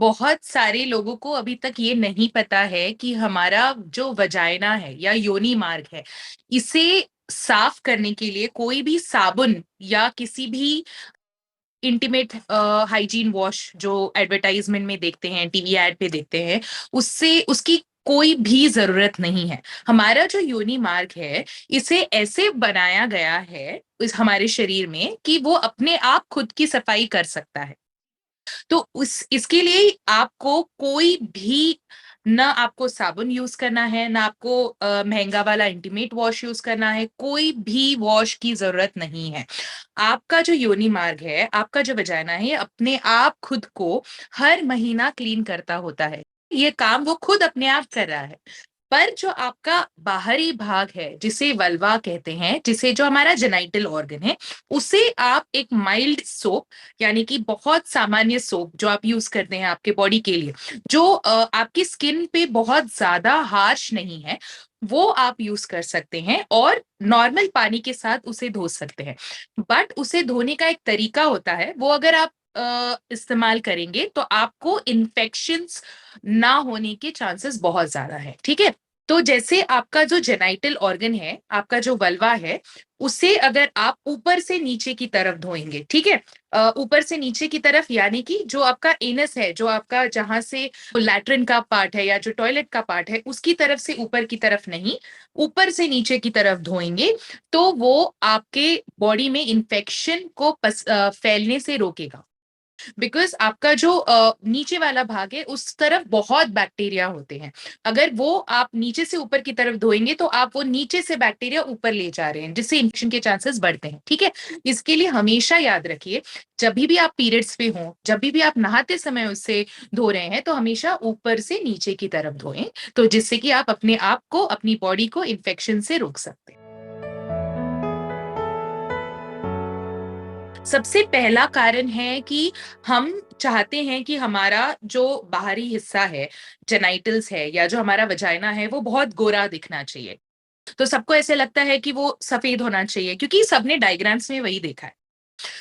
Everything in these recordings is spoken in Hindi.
बहुत सारे लोगों को अभी तक ये नहीं पता है कि हमारा जो वजाइना है या योनि मार्ग है, इसे साफ करने के लिए कोई भी साबुन या किसी भी इंटीमेट हाइजीन वॉश जो एडवर्टाइजमेंट में देखते हैं, टीवी एड पे देखते हैं, उससे उसकी कोई भी जरूरत नहीं है। हमारा जो योनि मार्ग है, इसे ऐसे बनाया गया है इस हमारे शरीर में कि वो अपने आप खुद की सफाई कर सकता है। तो उस इसके लिए आपको कोई भी, ना आपको साबुन यूज करना है, ना आपको महंगा वाला इंटीमेट वॉश यूज करना है, कोई भी वॉश की जरूरत नहीं है। आपका जो योनि मार्ग है, आपका जो वजाइना है, ये अपने आप खुद को हर महीना क्लीन करता होता है। ये काम वो खुद अपने आप कर रहा है। पर जो आपका बाहरी भाग है, जिसे वल्वा कहते हैं, जिसे जो हमारा जेनाइटल ऑर्गन है, उसे आप एक माइल्ड सोप, यानी कि बहुत सामान्य सोप जो आप यूज करते हैं आपके बॉडी के लिए, जो आपकी स्किन पे बहुत ज्यादा हार्श नहीं है, वो आप यूज कर सकते हैं और नॉर्मल पानी के साथ उसे धो सकते हैं। बट उसे धोने का एक तरीका होता है, वो अगर आप इस्तेमाल करेंगे तो आपको इन्फेक्शंस ना होने के चांसेस बहुत ज्यादा है। ठीक है। तो जैसे आपका जो जेनाइटल ऑर्गन है, आपका जो वल्वा है, उसे अगर आप ऊपर से नीचे की तरफ धोएंगे, ठीक है, ऊपर से नीचे की तरफ, यानी कि जो आपका एनस है, जो आपका जहां से लैट्रिन का पार्ट है या जो टॉयलेट का पार्ट है, उसकी तरफ से ऊपर की तरफ नहीं, ऊपर से नीचे की तरफ धोएंगे, तो वो आपके बॉडी में इंफेक्शन को फैलने से रोकेगा। बिकॉज आपका जो नीचे वाला भाग है, उस तरफ बहुत बैक्टीरिया होते हैं। अगर वो आप नीचे से ऊपर की तरफ धोएंगे तो आप वो नीचे से बैक्टीरिया ऊपर ले जा रहे हैं, जिससे इन्फेक्शन के चांसेस बढ़ते हैं। ठीक है। इसके लिए हमेशा याद रखिए, जब भी आप पीरियड्स पे हो, जब भी आप नहाते समय उससे धो रहे हैं, तो हमेशा ऊपर से नीचे की तरफ धोएं, तो जिससे कि आप अपने आप को, अपनी बॉडी को इन्फेक्शन से रोक सकते हैं। सबसे पहला कारण है कि हम चाहते हैं कि हमारा जो बाहरी हिस्सा है, जेनाइटल्स है या जो हमारा वजाइना है, वो बहुत गोरा दिखना चाहिए। तो सबको ऐसे लगता है कि वो सफेद होना चाहिए, क्योंकि सबने डायग्राम्स में वही देखा है।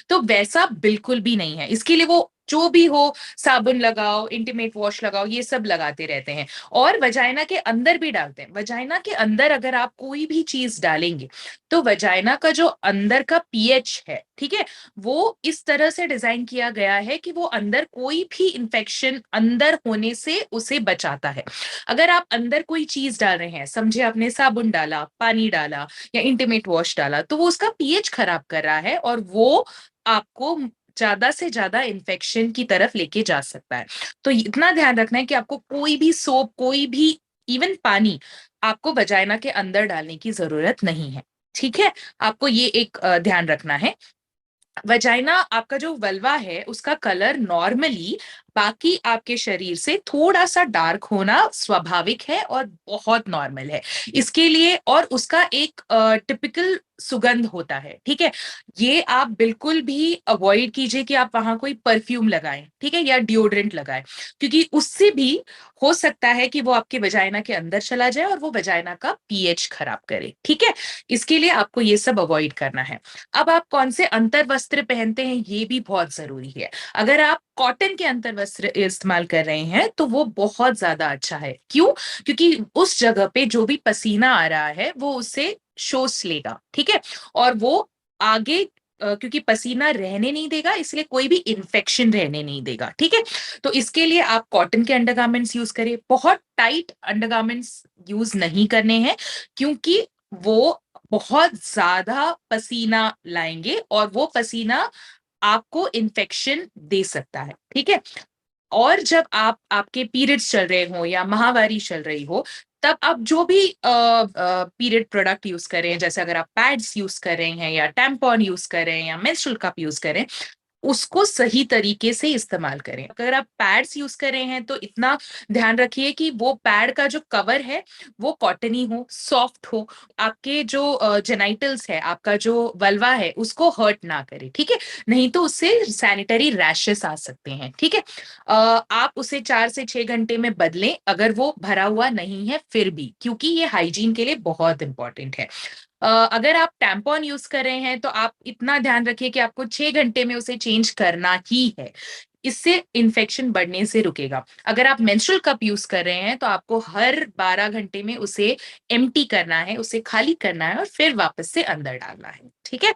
तो वैसा बिल्कुल भी नहीं है। इसके लिए वो जो भी हो, साबुन लगाओ, इंटीमेट वॉश लगाओ, ये सब लगाते रहते हैं और वजाइना के अंदर भी डालते हैं। वजाइना के अंदर अगर आप कोई भी चीज डालेंगे, तो वजाइना का जो अंदर का पीएच है, ठीक है, वो इस तरह से डिजाइन किया गया है कि वो अंदर कोई भी इंफेक्शन अंदर होने से उसे बचाता है। अगर आप अंदर कोई चीज डाल रहे हैं, समझे आपने साबुन डाला, पानी डाला या इंटीमेट वॉश डाला, तो वो उसका पीएच खराब कर रहा है और वो आपको ज्यादा से ज्यादा इन्फेक्शन की तरफ लेके जा सकता है। तो इतना ध्यान रखना है कि आपको कोई भी सोप, कोई भी इवन पानी, आपको वजाइना के अंदर डालने की जरूरत नहीं है। ठीक है। आपको ये एक ध्यान रखना है। वजाइना, आपका जो वल्वा है, उसका कलर नॉर्मली बाकी आपके शरीर से थोड़ा सा डार्क होना स्वाभाविक है और बहुत नॉर्मल है। इसके लिए, और उसका एक टिपिकल सुगंध होता है। ठीक है। ये आप बिल्कुल भी अवॉइड कीजिए कि आप वहां कोई परफ्यूम लगाएं, ठीक है, या डिओड्रेंट लगाएं, क्योंकि उससे भी हो सकता है कि वो आपके वजाइना के अंदर चला जाए और वो वजाइना का पीएच खराब करे। ठीक है। इसके लिए आपको ये सब अवॉइड करना है। अब आप कौन से अंतर वस्त्र पहनते हैं, ये भी बहुत जरूरी है। अगर आप कॉटन के अंतर वस्त्र इस्तेमाल कर रहे हैं, तो वो बहुत ज्यादा अच्छा है। क्यों? क्योंकि उस जगह पे जो भी पसीना आ रहा है, वो उसे शोष लेगा। ठीक है। और वो आगे, क्योंकि पसीना रहने नहीं देगा, इसलिए कोई भी इंफेक्शन रहने नहीं देगा। ठीक है। तो इसके लिए आप कॉटन के अंडरगारमेंट्स यूज करें। बहुत टाइट अंडरगारमेंट्स यूज नहीं करने हैं, क्योंकि वो बहुत ज्यादा पसीना लाएंगे और वो पसीना आपको इन्फेक्शन दे सकता है। ठीक है। और जब आप, आपके पीरियड्स चल रहे हो या माहवारी चल रही हो, तब आप जो भी पीरियड प्रोडक्ट यूज करें, जैसे अगर आप पैड्स यूज कर रहे हैं या टैम्पॉन यूज कर रहे हैं या मेंस्ट्रुअल कप यूज करें, उसको सही तरीके से इस्तेमाल करें। अगर आप पैड्स यूज कर रहे हैं, तो इतना ध्यान रखिए कि वो पैड का जो कवर है, वो कॉटनी हो, सॉफ्ट हो, आपके जो जेनाइटल्स है, आपका जो वल्वा है, उसको हर्ट ना करे। ठीक है। नहीं तो उससे सैनिटरी रैशेस आ सकते हैं। ठीक है। आप उसे 4 से 6 घंटे में बदलें, अगर वो भरा हुआ नहीं है फिर भी, क्योंकि ये हाइजीन के लिए बहुत इंपॉर्टेंट है। अगर आप टैम्पॉन यूज कर रहे हैं, तो आप इतना ध्यान रखिए कि आपको 6 घंटे में उसे चेंज करना ही है। इससे इन्फेक्शन बढ़ने से रुकेगा। अगर आप मेंस्ट्रुअल कप यूज कर रहे हैं तो आपको हर 12 घंटे में उसे एम्प्टी करना है, उसे खाली करना है और फिर वापस से अंदर डालना है, ठीक है।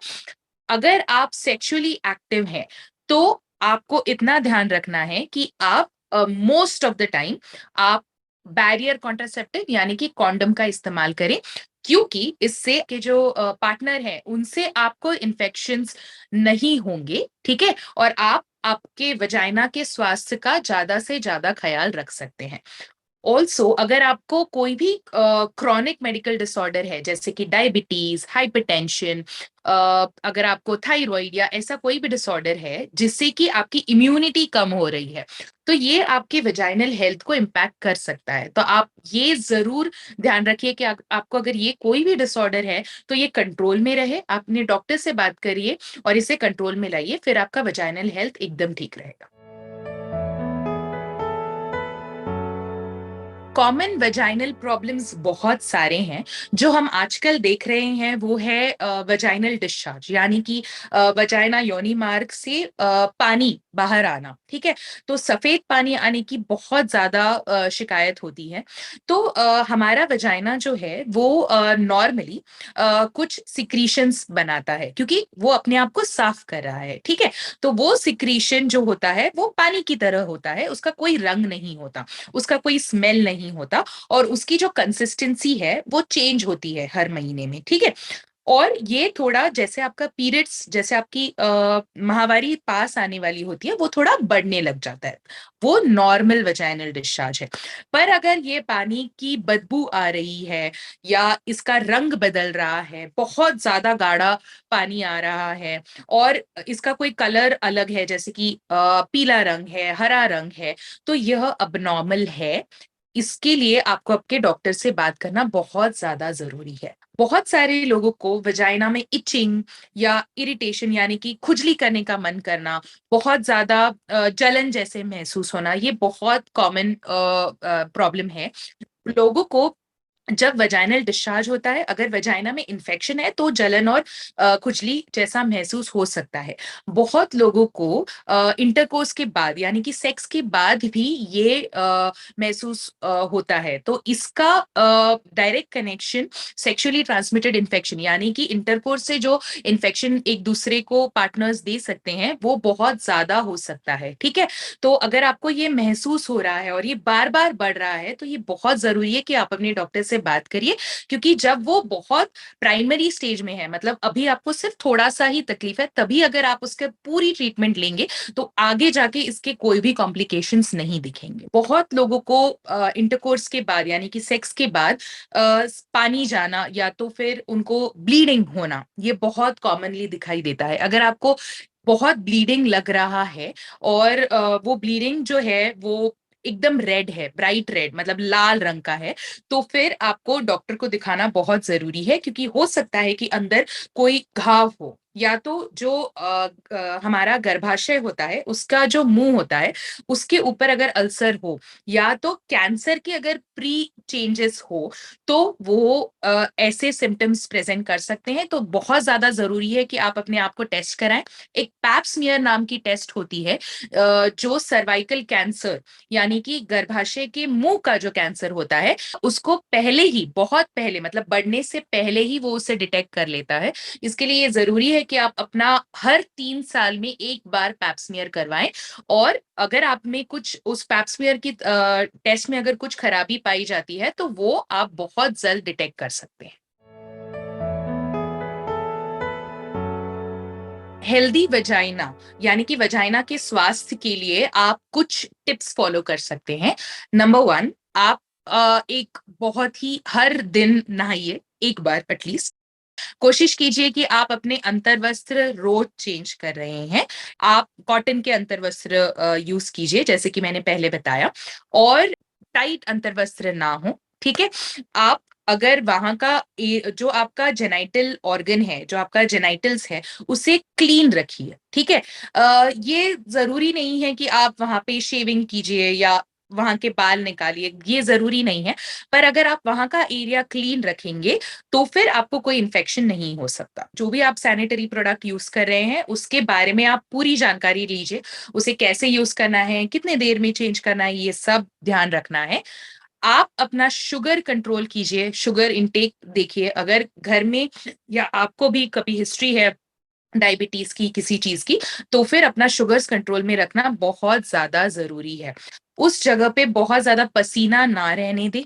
अगर आप सेक्सुअली एक्टिव हैं तो आपको इतना ध्यान रखना है कि आप मोस्ट ऑफ द टाइम आप बैरियर कॉन्ट्रासेप्टिव यानी कि कॉन्डम का इस्तेमाल करें, क्योंकि इससे के जो पार्टनर हैं उनसे आपको इन्फेक्शंस नहीं होंगे, ठीक है, और आप आपके वजाइना के स्वास्थ्य का ज्यादा से ज्यादा ख्याल रख सकते हैं। ऑल्सो अगर आपको कोई भी क्रॉनिक मेडिकल डिसऑर्डर है जैसे कि डायबिटीज, हाइपरटेंशन, अगर आपको थायराइड या ऐसा कोई भी डिसऑर्डर है जिससे कि आपकी इम्यूनिटी कम हो रही है, तो ये आपके वेजाइनल हेल्थ को इम्पैक्ट कर सकता है। तो आप ये जरूर ध्यान रखिए कि आपको अगर ये कोई भी डिसऑर्डर है तो ये कंट्रोल में रहे, आप अपने डॉक्टर से बात करिए और इसे कंट्रोल में लाइए, फिर आपका वेजाइनल हेल्थ एकदम ठीक रहेगा। कॉमन वेजाइनल प्रॉब्लम्स बहुत सारे हैं। जो हम आजकल देख रहे हैं वो है वेजाइनल डिस्चार्ज, यानी कि वजाइना योनि मार्ग से पानी बाहर आना, ठीक है। तो सफेद पानी आने की बहुत ज्यादा शिकायत होती है। तो हमारा वजाइना जो है वो नॉर्मली कुछ सिक्रीशंस बनाता है क्योंकि वो अपने आप को साफ कर रहा है, ठीक है। तो वो सिक्रीशन जो होता है वो पानी की तरह होता है, उसका कोई रंग नहीं होता, उसका कोई स्मेल नहीं होता, और उसकी जो कंसिस्टेंसी है वो चेंज होती है हर महीने में, ठीक है। और ये थोड़ा जैसे आपका पीरियड्स, जैसे आपकी माहवारी पास आने वाली होती है, वो थोड़ा बढ़ने लग जाता है, वो नॉर्मल वेजाइनल डिस्चार्ज है। पर अगर ये पानी की बदबू आ रही है या इसका रंग बदल रहा है, बहुत ज्यादा गाढ़ा पानी आ रहा है और इसका कोई कलर अलग है जैसे कि पीला रंग है, हरा रंग है, तो यह अबनॉर्मल है। इसके लिए आपको आपके डॉक्टर से बात करना बहुत ज्यादा जरूरी है। बहुत सारे लोगों को वजाइना में इचिंग या इरिटेशन यानी कि खुजली करने का मन करना, बहुत ज्यादा जलन जैसे महसूस होना, ये बहुत कॉमन प्रॉब्लम है। लोगों को जब वजाइनल डिस्चार्ज होता है, अगर वजाइना में इन्फेक्शन है तो जलन और खुजली जैसा महसूस हो सकता है। बहुत लोगों को इंटरकोर्स के बाद यानी कि सेक्स के बाद भी ये महसूस होता है। तो इसका direct connection sexually transmitted infection यानी कि इंटरकोर्स से जो इन्फेक्शन एक दूसरे को पार्टनर्स दे सकते हैं वो बहुत ज्यादा हो सकता है, ठीक है। तो अगर आपको ये महसूस हो रहा है और ये बार बार बढ़ रहा है तो ये बहुत जरूरी है कि आप अपने डॉक्टर से बात करिए, क्योंकि जब वो बहुत प्राइमरी स्टेज में है, मतलब अभी आपको सिर्फ थोड़ा सा ही तकलीफ है, तभी अगर आप उसके पूरी ट्रीटमेंट लेंगे तो आगे जाके इसके कोई भी कॉम्प्लिकेशंस नहीं दिखेंगे। बहुत लोगों को इंटरकोर्स के बाद यानी कि सेक्स के बाद पानी जाना या तो फिर उनको ब्लीडिंग होना, ये बहुत कॉमनली दिखाई देता है। अगर आपको बहुत ब्लीडिंग लग रहा है और वो ब्लीडिंग जो है वो एकदम रेड है, ब्राइट रेड मतलब लाल रंग का है, तो फिर आपको डॉक्टर को दिखाना बहुत जरूरी है, क्योंकि हो सकता है कि अंदर कोई घाव हो, या तो जो हमारा गर्भाशय होता है उसका जो मुंह होता है उसके ऊपर अगर अल्सर हो, या तो कैंसर के अगर प्री चेंजेस हो, तो वो ऐसे सिम्टम्स प्रेजेंट कर सकते हैं। तो बहुत ज्यादा जरूरी है कि आप अपने आप को टेस्ट कराएं। एक पैप स्मीयर नाम की टेस्ट होती है जो सर्वाइकल कैंसर यानी कि गर्भाशय के मुंह का जो कैंसर होता है उसको पहले ही, बहुत पहले मतलब बढ़ने से पहले ही वो उसे डिटेक्ट कर लेता है। इसके लिए ये जरूरी है कि आप अपना हर 3 साल में एक बार पैप स्मीयर करवाएं, और अगर आप में कुछ उस पैप स्मीयर की टेस्ट में अगर कुछ खराबी पाई जाती है तो वो आप बहुत जल्द डिटेक्ट कर सकते हैं। हेल्दी वजाइना यानी कि वजाइना के स्वास्थ्य के लिए आप कुछ टिप्स फॉलो कर सकते हैं। नंबर 1, आप एक बहुत ही हर दिन नहाइए एक बार एटलीस्ट। कोशिश कीजिए कि आप अपने अंतर्वस्त्र रोज चेंज कर रहे हैं। आप कॉटन के अंतर्वस्त्र यूज कीजिए जैसे कि मैंने पहले बताया, और टाइट अंतर्वस्त्र ना हो, ठीक है। आप अगर वहां का जो आपका जेनाइटल ऑर्गन है, जो आपका जेनाइटल्स है, उसे क्लीन रखिए, ठीक है। ये जरूरी नहीं है कि आप वहां पे शेविंग कीजिए या वहां के बाल निकालिए, ये जरूरी नहीं है। पर अगर आप वहां का एरिया क्लीन रखेंगे तो फिर आपको कोई इन्फेक्शन नहीं हो सकता। जो भी आप सैनिटरी प्रोडक्ट यूज कर रहे हैं उसके बारे में आप पूरी जानकारी लीजिए, उसे कैसे यूज करना है, कितने देर में चेंज करना है, ये सब ध्यान रखना है। आप अपना शुगर कंट्रोल कीजिए, शुगर इंटेक देखिए, अगर घर में या आपको भी कभी हिस्ट्री है डायबिटीज की, किसी चीज की, तो फिर अपना शुगर्स कंट्रोल में रखना बहुत ज्यादा जरूरी है। उस जगह पे बहुत ज्यादा पसीना ना रहने दे,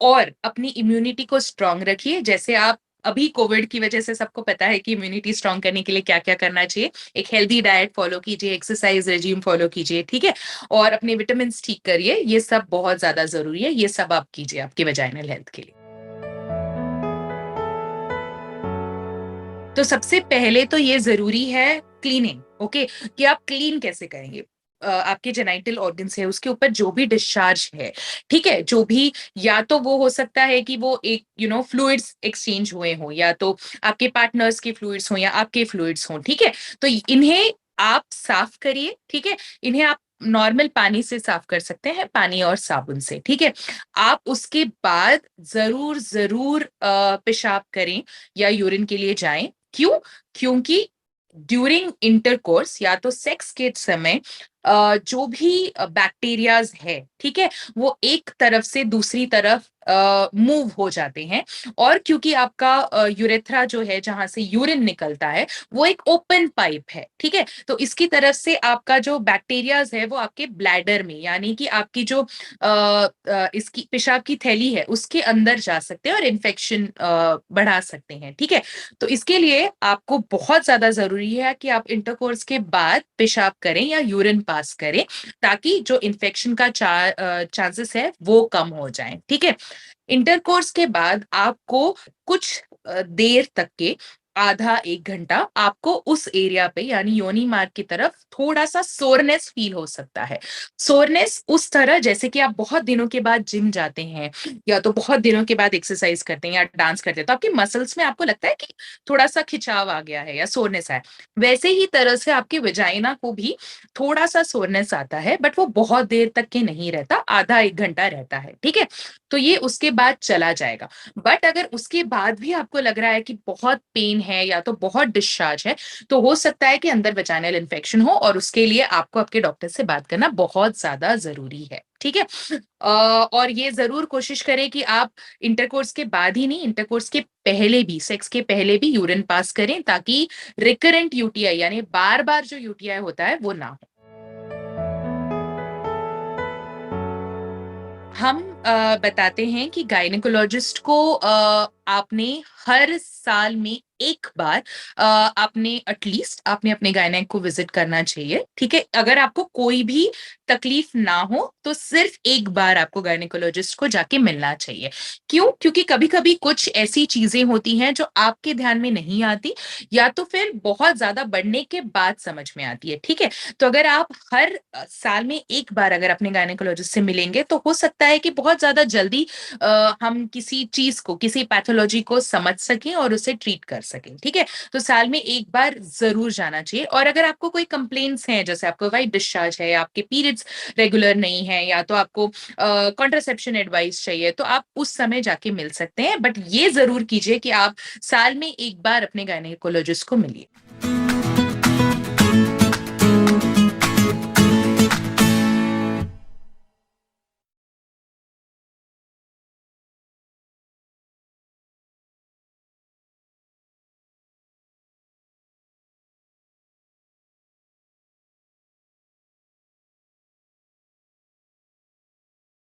और अपनी इम्यूनिटी को स्ट्रांग रखिए। जैसे आप अभी कोविड की वजह से सबको पता है कि इम्यूनिटी स्ट्रांग करने के लिए क्या क्या करना चाहिए। एक हेल्दी डाइट फॉलो कीजिए, एक्सरसाइज रेजिम फॉलो कीजिए, ठीक है, और अपने विटामिन ठीक करिए, ये सब बहुत ज्यादा जरूरी है। ये सब आप कीजिए आपके वेजाइनल हेल्थ के लिए। तो सबसे पहले तो ये जरूरी है क्लीनिंग, ओके, कि आप क्लीन कैसे करेंगे। आपके जेनाइटल ऑर्गन्स है उसके ऊपर जो भी डिस्चार्ज है, ठीक है, जो भी, या तो वो हो सकता है कि वो एक फ्लूइड्स एक्सचेंज हुए हों, या तो आपके पार्टनर्स के फ्लूइड्स हों या आपके फ्लूइड्स हों, ठीक है, तो इन्हें आप साफ करिए, ठीक है। इन्हें आप नॉर्मल पानी से साफ कर सकते हैं, पानी और साबुन से, ठीक है। आप उसके बाद जरूर जरूर पेशाब करें या यूरिन के लिए जाएं। क्यों? क्योंकि ड्यूरिंग इंटरकोर्स या तो सेक्स के समय जो भी बैक्टीरियाज है, ठीक है, वो एक तरफ से दूसरी तरफ मूव हो जाते हैं। और क्योंकि आपका यूरेथ्रा जो है जहां से यूरिन निकलता है वो एक ओपन पाइप है, ठीक है, तो इसकी तरफ से आपका जो बैक्टीरियाज है वो आपके ब्लैडर में, यानी कि आपकी जो इसकी पेशाब की थैली है उसके अंदर जा सकते हैं और इन्फेक्शन बढ़ा सकते हैं, ठीक है। तो इसके लिए आपको बहुत ज्यादा जरूरी है कि आप इंटरकोर्स के बाद पेशाब करें या यूरिन पास करें, ताकि जो इन्फेक्शन का चांसेस है वो कम हो जाए, ठीक है। इंटरकोर्स के बाद आपको कुछ देर तक के, आधा एक घंटा, आपको उस एरिया पे यानी योनि मार्ग की तरफ थोड़ा सा सोरनेस फील हो सकता है। सोरनेस उस तरह जैसे कि आप बहुत दिनों के बाद जिम जाते हैं या तो बहुत दिनों के बाद एक्सरसाइज करते हैं या डांस करते हैं, तो आपके मसल्स में आपको लगता है कि थोड़ा सा खिंचाव आ गया है या सोरनेस है। वैसे ही तरह से आपके वेजाइना को भी थोड़ा सा सोरनेस आता है, बट वो बहुत देर तक के नहीं रहता, आधा एक घंटा रहता है, ठीक है। तो ये उसके बाद चला जाएगा। बट अगर उसके बाद भी आपको लग रहा है कि बहुत पेन है या तो बहुत डिस्चार्ज है, तो हो सकता है कि अंदर वेजाइनल इन्फेक्शन हो, और उसके लिए आपको आपके डॉक्टर से बात करना बहुत ज्यादा जरूरी है, ठीक है। और ये जरूर कोशिश करें कि आप इंटरकोर्स के बाद ही नहीं, इंटरकोर्स के पहले भी, सेक्स के पहले भी यूरिन पास करें, ताकि रिकरेंट यूटीआई यानी बार बार जो यूटीआई होता है वो ना हो। हम बताते हैं कि गायनेकोलॉजिस्ट को आपने हर साल में एक बार आपने एटलीस्ट आपने अपने गायनेक को विजिट करना चाहिए, ठीक है। अगर आपको कोई भी तकलीफ ना हो तो सिर्फ एक बार आपको गायनेकोलॉजिस्ट को जाके मिलना चाहिए। क्यों? क्योंकि कभी कभी कुछ ऐसी चीजें होती हैं जो आपके ध्यान में नहीं आती, या तो फिर बहुत ज्यादा बढ़ने के बाद समझ में आती है, ठीक है। तो अगर आप हर साल में एक बार अगर अपने गायनेकोलॉजिस्ट से मिलेंगे तो हो सकता है कि बहुत ज्यादा जल्दी हम किसी चीज को, किसी पैथोलॉजी को समझ सकें और उसे ट्रीट कर सकें, ठीक है। तो साल में एक बार जरूर जाना चाहिए। और अगर आपको कोई कंप्लेंट्स हैं, जैसे आपको वाइट डिस्चार्ज है, आपके पीरियड्स रेगुलर नहीं है, या तो आपको कॉन्ट्रासेप्शन एडवाइस चाहिए, तो आप उस समय जाके मिल सकते हैं। बट ये जरूर कीजिए कि आप साल में एक बार अपने गायनेकोलॉजिस्ट को मिलिए।